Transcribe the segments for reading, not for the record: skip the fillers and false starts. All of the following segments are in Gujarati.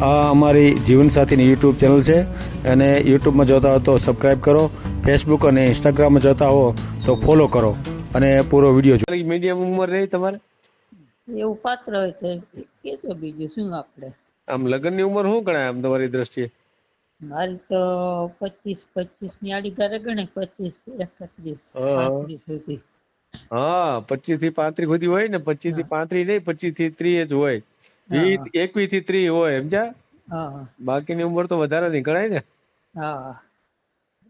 આ અમારી જીવનસાથીની યુટ્યુબ ચેનલ છે અને યુટ્યુબમાં જોતા હો તો સબસ્ક્રાઈબ કરો, ફેસબુક અને ઇન્સ્ટાગ્રામમાં જોતા હો તો ફોલો કરો અને પૂરો વિડીયો જો. મીડિયમ ઉંમર રહી તમારે? એવું પાત્ર હોય તો કેતો બીજું શું આપણે. આમ લગ્નની ઉંમર શું ગણાય આમ તમારી દ્રષ્ટિએ? મારી તો 25 ની આડી ગારે ગણે, 25, 31, હા 35 સુધી. હા 25 થી 35 સુધી હોય ને, 25 થી 35 નહીં, 25 થી 30 જ હોય. હા 21 થી 30 હોય સમજ્યા? હા બાકીની ઉંમર તો વધારે નહીં ગણાય ને. હા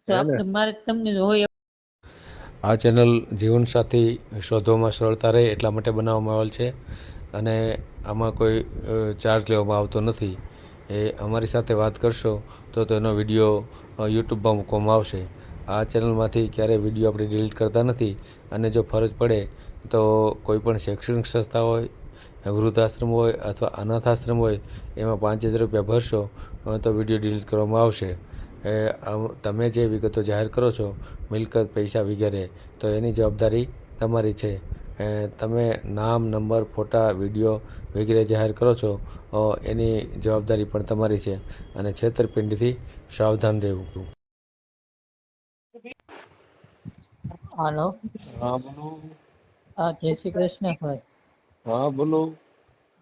તો આપણે મારે તમને હોય. આ ચેનલ જીવનસાથી શોધવામાં સરળતા રહે એટલા માટે બનાવવામાં આવેલ છે અને આમાં કોઈ ચાર્જ લેવામાં આવતો નથી. એ અમારી સાથે વાત કરશો તો તેનો વિડીયો યુટ્યુબમાં મૂકવામાં આવશે. આ ચેનલમાંથી ક્યારેય વિડીયો આપણે ડિલીટ કરતા નથી અને જો ફરજ પડે તો કોઈ પણ શૈક્ષણિક સંસ્થા હોય, વૃદ્ધાશ્રમ હોય અથવા અનાથ આશ્રમ હોય એમાં 5000 રૂપિયા ભરશો તો વિડીયો ડિલીટ કરવામાં આવશે. તમે જે વિગતો જાહેર કરો છો, મિલકત, પૈસા વગેરે, તો એની જવાબદારી તમારી છે. તમે નામ, નંબર, ફોટા, વિડીયો વગેરે જાહેર કરો છો એની જવાબદારી પણ તમારી છે અને છેતરપિંડીથી સાવધાન રહેવું. હાલો. હા બોલો. હા જય શ્રી કૃષ્ણ ભાઈ. હા બોલો.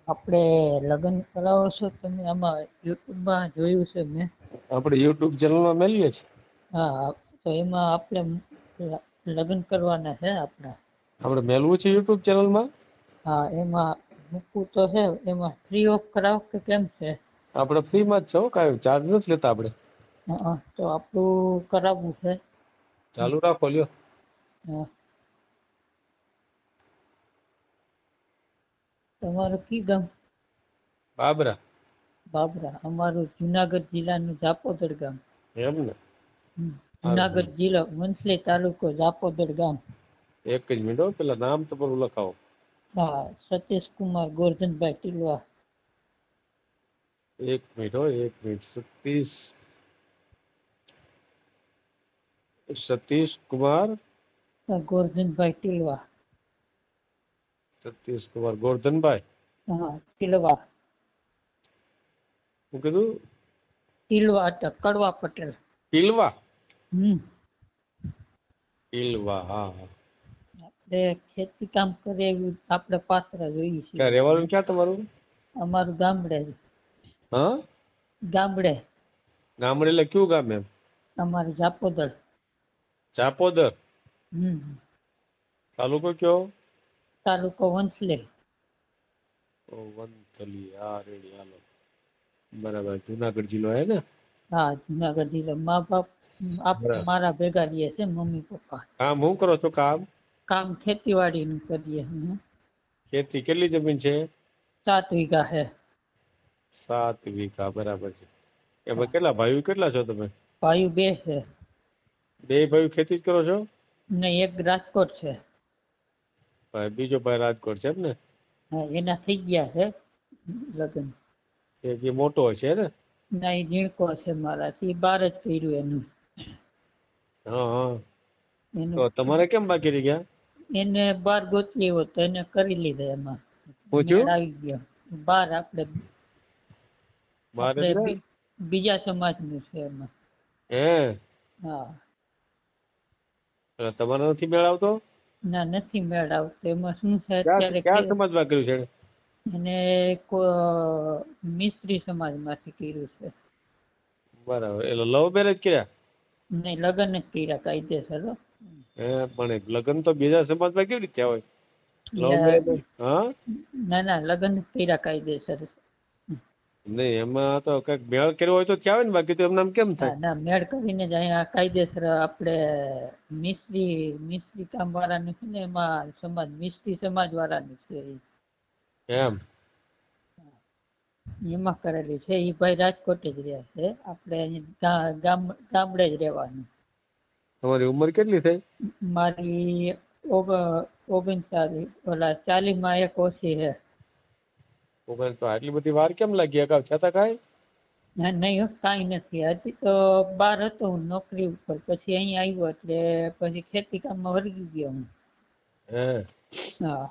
આપણે લગ્ન કરાવો છો તમે? આમાં યુટ્યુબમાં જોયું છે મેં. આપણે યુટ્યુબ ચેનલમાં મેલીએ છીએ. હા તો એમાં આપણે લગ્ન કરવાના છે આપણા. આપણે મેલવું છે યુટ્યુબ ચેનલમાં? હા એમાં મૂકવું તો છે. એમાં ફ્રી ઓફ કરાવો કે કેમ છે? આપણે ફ્રીમાં જ છે, કાંઈ ચાર્જ નથી લેતા આપણે. તો આપણું કરાવવું છે. ચાલુ રાખો લ્યો. હા. તમારું કી ગામ? બાબરા. બાબરા. અમારું જુનાગઢ જિલ્લાનું જાપોદર ગામ. એમ ને? જુનાગઢ જિલ્લો, વંથલી તાલુકો, જાપોદર ગામ. એક જ મિનિટ હો, પેલા નામ તમારું લખાવો. હા સતીશ કુમાર ગોરધનભાઈ ટીલવા. એક મિનિટ હો, એક મિનિટ. સતીશ કુમાર ગોરધનભાઈ ટીલવા. સતીશ કુમાર ગોરધનભાઈ. હા ટીલવા. શું કીધું? ટીલવા અટક, કડવા પટેલ. ટીલવા? હમ. ટીલવા, હા હા. આપણે ખેતી કામ કરીએ એવું આપણે પાત્ર જોઈએ ક્યાં છીએ. રહેવાનું ક્યાં તમારું? અમારું ગામડે. હા ગામડે. ગામડે એટલે કયું ગામ એમ? અમારું જાપોદર. ચાપોદર? હમ. તાલુકો કયો? તાલુકો વંથલી. વંથલી, હા રેડી, હાલો. બરાબર, જુનાગઢ જિલ્લો હે ને? હા જુનાગઢ જિલ્લો. મા બાપ બરાબર. મારા ભેગા રહીએ છે, મમ્મી પપ્પા. કામ શું કરો છો કામ? કામ ખેતીવાડી નું કરીએ. ખેતી કેટલી જમીન છે? 7 વીઘા છે. 7 વીઘા, બરાબર છે. એમાં કેટલા ભાઈઓ કેટલા છો તમે? ભાઈઓ 2 છે. 2 ભાઈઓ ખેતી જ કરો છો? નહીં, એક રાજકોટ છે. બીજો ભાઈ રાજકોટ છે એમ ને? હા એના થઈ ગયા છે લગ્ન. એક એ મોટો હશે ને? ના એ ઝીણકો છે મારાથી, 12 જ કર્યું એનું. હા હા. તો એનું તમારે કેમ બાકી રહી ગયા? એને 12 ગોતલી હોત તો એને કરી લીધા એમાં. મેળ પૂછ્યું આવી ગયો. 12 બાર આપણે એટલે બીજા સમાજનું છે એમાં. હે? હા. તમારે નથી મેળ આવતો? ના નથી મેળ આવતો. એમાં શું છે ક્યાં અત્યારે કે ક્યાં સમાજમાં કર્યું છે એને? એને મિસ્ત્રી સમાજમાંથી કર્યું છે. બરાબર, એટલે લવ મેરેજ કર્યા? નહીં, લગ્ન જ કર્યા કાયદેસર. હે, પણ લગ્ન તો બીજા સમાજમાં કેવી રીતે હોય? Love marriage? એટલે હા? ના ના, લગ્ન જ કર્યા કાયદેસર. નહીં, એમાં તો કઈક મેળ કર્યો હોય તો થયા હોય ને, બાકી તો એમનામ કેમ ના થાય? ના, મેળ કરીને જ અહીંયા કાયદેસર આપણે મિસ્ત્રી કામ વાળાનું છે ને, એમાં સમાજ મિસ્ત્રી સમાજ વાળાનું છે. એમ? એમાં કરેલી છે. એ ભાઈ રાજકોટ જ રહ્યા છે. આપણે ગામડે જ રહેવાનું. તમારી ઉંમર કેટલી થઈ? મારી 39, ઓલા 40 માં 1 ઓછી છે. તો આટલી બધી વાર કેમ લાગી? અગાઉ છતાં કાંઈ? ના નહીં, કાંઈ નથી. હજી તો બહાર હતો હું નોકરી ઉપર, પછી અહીંયા આવ્યો એટલે પછી ખેતી કામમાં વળગી ગયો હું. હે? હા.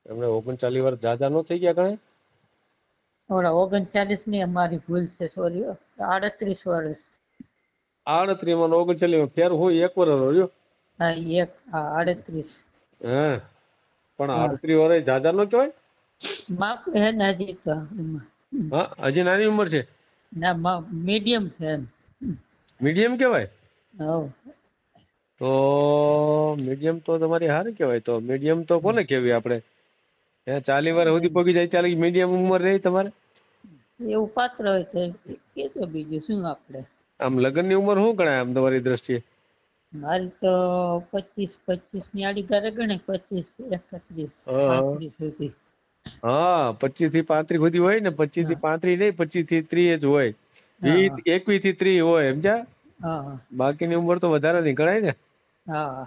એમને 39 વર્ષ જાજા નો થઈ ગયા કાંઈ? ઓલા 39 ની અમારી ભૂલ છે, સોરી, 38 વર્ષ. 38 માં 39 ફેર હું 1 વર્ષ રહ્યો. હા, 38. હે પણ હા. 38 વર્ષ જાજા નો કહેવાય. માપ હે ને હજી તો એમાં. હા, હજી નાની ઉંમર છે. ના, મીડિયમ છે એમ. મીડિયમ કહેવાય. હવ. તો મીડિયમ તો તમારી સારી કહેવાય. તો મીડિયમ તો કોને કહેવી આપણે? 40 વર્ષ સુધી પગી જાય ત્યારે મીડિયમ ઉંમર રહી તમારે. એવું પાત્ર હોય તો કેજો, બીજું શું આપણે. આમ લગ્નની ઉંમર શું ગણાય આમ તમારી દ્રષ્ટિએ? મારી તો 25 ની આડી ગારે ગણે, 25, 31, હા 35 સુધી. હા, 25 થી 35 સુધી હોય ને, 25 થી 35 નહીં, 25 થી 30 જ હોય. હા 21 થી 30 હોય, સમજ્યા? હા બાકીની ઉંમર તો વધારે નહીં ગણાય ને. હા.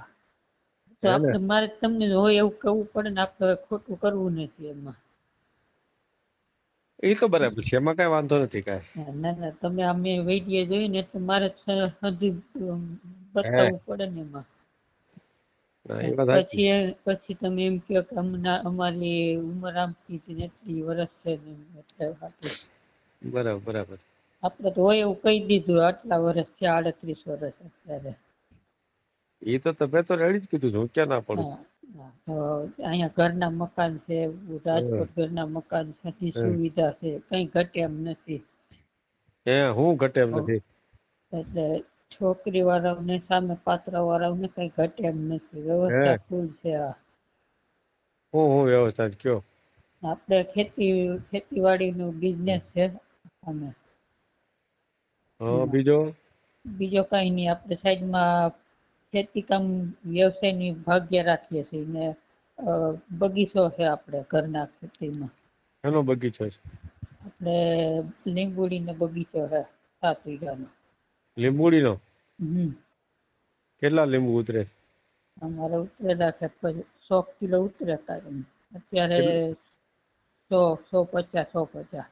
તો હે ને? આપણે મારે તમને હોય એવું કહેવું પડે ને, આપણે ખોટું કરવું નથી એમાં. એ તો બરાબર છે, એમાં કઈ વાંધો નથી કાંઈ. ના ના, તમે અમે વિડીયો જોઈ ને તો મારે હજી હે બતાવવું પડે ને એમાં. ના, એ વાત સાચી. પછી તમે એમ કહો કે અમારી ઉંમર આમ કીધી ને એટલી વર્ષ છે ને એટલે આટલું. બરાબર બરાબર. આપણે તો હોય એવું કહી દીધું, આટલા વર્ષ છે, 38 વર્ષ અત્યારે. એ તો તમે તો રેડી જ કીધું છે, હું ક્યાં ના પડું. હા, તો અહીંયા ઘરના મકાન છે, હમ, રાજકોટ ઘરના મકાન છે, હમ. સુવિધા છે, કઈ ઘટે એમ નથી. હું ઘટે એમ નથી. એટલે છોકરી વાળાઓને સામે પાત્ર વાળાઓને કઈ ઘટે એમ નથી, હે વ્યવસ્થા ફૂલ છે. હું વ્યવસ્થા જ કયો. આપણે ખેતીવાડી નું બિઝનેસ છે અમે. બીજો બીજો કઈ નહીં, આપણે સાઈડમાં ખેતી કામ વ્યવસાયની ભાગ્ય રાખીએ છીએ ને બગીચો છે આપણે ઘરના ખેતીમાં. એનો બગીચો છે. આપણે લીંબુડી ને બગીચો છે 7 વીઘાનો. લીંબુડીનો? હમ. કેટલા લીંબુ ઉતરે? અમારે ઉતરેલા છે 100 કિલો ઉતરે કાયમ. અત્યારે 150.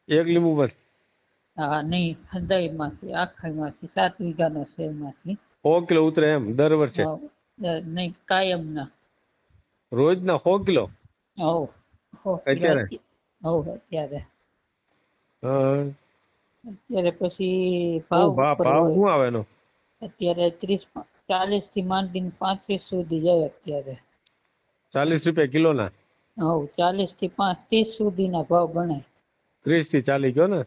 એક લીંબુ બસ? હા નહીં, હૃદયમાંથી આખામાંથી 7 વીઘાનો છે એમાંથી. 100 કિલો ઉતરે એમ દર વર્ષે? નહીં, કાયમ ના. રોજના 100 કિલો? હવ 100 કિલો અત્યારે? અત્યારે. હા. અત્યારે પછી ભાવ ઉપર ભાવ હોય. શું આવે એનો? અત્યારે 40 થી માંડીને 35 સુધી જાય અત્યારે. 40 રૂપિયા કિલો ના? 40 થી 30 સુધીના ભાવ ગણાય. 30 થી 40 કયો ને?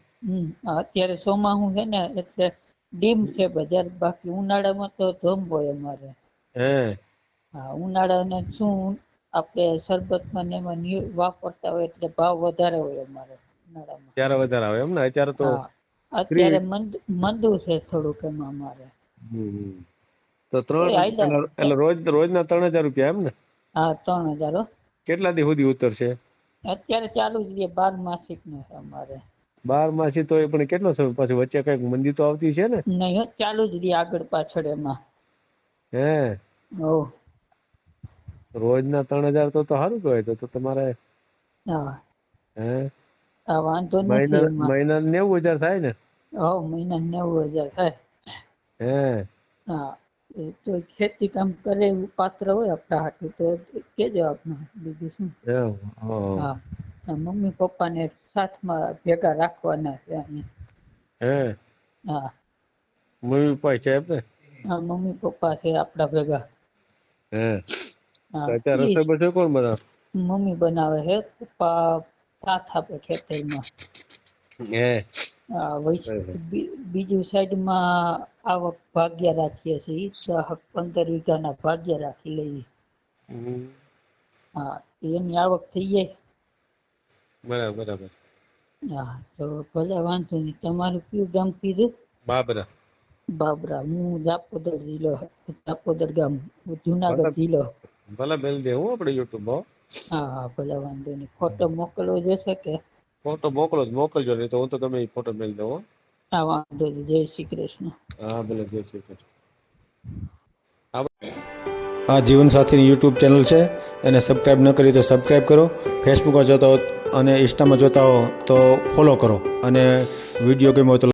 અત્યારે ચોમાસું છે ને એટલે ડીમ છે બજાર, બાકી ઉનાળામાં તો ધમ હોય અમારે. હે. હા, ઉનાળાને શું આપણે શરબતમાં ને એમાં વાપરતા હોય એટલે ભાવ વધારે હોય અમારે ઉનાળામાં. ત્યારે વધારે આવે એમ ને? અત્યારે તો હા, અત્યારે મંદુ છે થોડુંક એમાં અમારે. તો એટલે રોજના 3000 રૂપિયા એમ ને? હા, 3000. કેટલા દી સુધી ઉતરશે? અત્યારે ચાલુ જ રહે, 12 માસિક નો છે અમારે. 12 માસી તો એ પણ કેટલો સમય પછી વચ્ચે કઈક મંદી તો આવતી છે ને? નહીં, ચાલુ જ રહે આગળ પાછળ એમાં. હે. રોજના 3000 તો સારું કહેવાય. તો તમારે હા. હે વાંધો નથી એમાં. મહિના 90,000 થાય ને? મહિના 90,000 થાય. હે. હા, તો ખેતી કામ કરે એવું પાત્ર હોય આપણા હાટું તો કેજો આપણે, બીજું શું. હા, મમ્મી પપ્પાને સાથમાં ભેગા રાખવાના છે અહીંયા. હે. હા. મમ્મી પપ્પા છે એમ ને? હા, મમ્મી પપ્પા છે આપડા ભેગા. હે. હા, અત્યારે રસોઈ બસોઈ કોણ બનાવે? મમ્મી બનાવે છે, પપ્પા સાથ આપે ખેતરમાં. હે. બીજું સાઈડમાં આવક ભાગ્ય રાખીએ છીએ, 10-15 વીઘાના ભાગ્ય રાખી લઈએ. હા, એની આવક થઈ જાય. બરાબર. હા, તો ભલે વાંધો નહીં. તમારું કયું ગામ કીધું? બાબરા. હું જાપોદર જિલ્લો, જાપોદર ગામ, જુનાગઢ જિલ્લો. ભલે મેલ દે હું આપણે યુટ્યુબ માં. હા, ભલે વાંધો નહીં. ફોટો મોકલવો જોશે કે? ફોટો મોકલજો, નહીં તો હું તો ગમે એ ફોટો મેલ દઉં. હા, વાંધો નહીં. જય શ્રી કૃષ્ણ. હા, ભલે. જય શ્રી કૃષ્ણ. આ જીવનસાથીની યુટ્યુબ ચેનલ છે, એને સબસ્ક્રાઈબ ન કરી તો સબસ્ક્રાઈબ કરો. ફેસબુકમાં જોતા હો અને ઇન્સ્ટામાં જોતા હો તો ફોલો કરો, અને વિડીયો ગમ્યો હોય તો